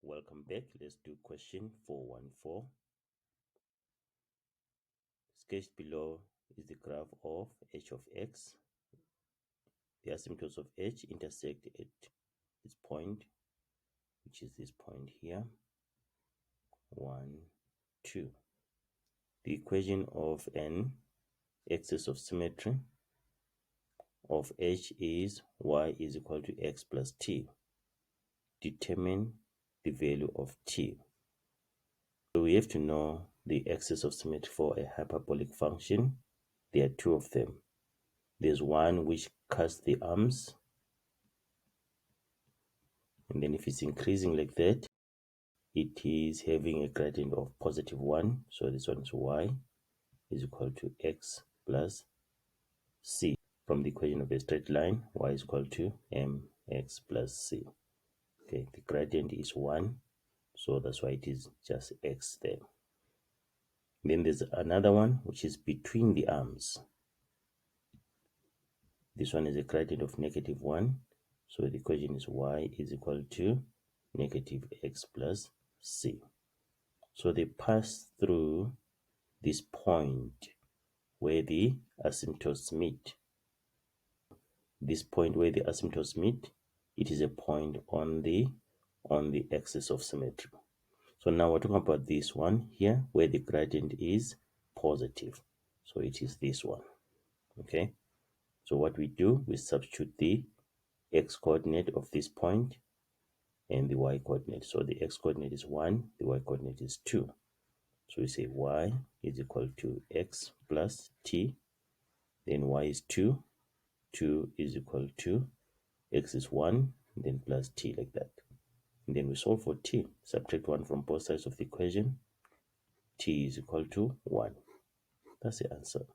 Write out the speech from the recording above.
Welcome back. Let's do question 414. Sketched below is the graph of h of x. The asymptotes of h intersect at this point, which is this point here. 1, 2. The equation of an excess of symmetry of h is y is equal to x plus t. Determine the value of t. So we have to know the excess of symmetry for a hyperbolic function. There are two of them. There's one which casts the arms, and then if it's increasing like that, it is having a gradient of positive 1. So this one is y is equal to x plus c. From the equation of a straight line, y is equal to mx plus c. Okay, the gradient is 1, so that's why it is just x there. Then there's another one which is between the arms. This one is a gradient of negative 1, so the equation is y is equal to negative x plus c. So they pass through this point where the asymptotes meet. This point where the asymptotes meet, it is a point on the axis of symmetry. So now we're talking about this one here where the gradient is positive. So it is this one. Okay. So what we do, we substitute the x coordinate of this point and the y coordinate. So the x coordinate is 1, the y coordinate is 2. So we say y is equal to x plus t, then y is 2, 2 is equal to x is 1, then plus t, like that. And then we solve for t, subtract 1 from both sides of the equation, t is equal to 1. That's the answer.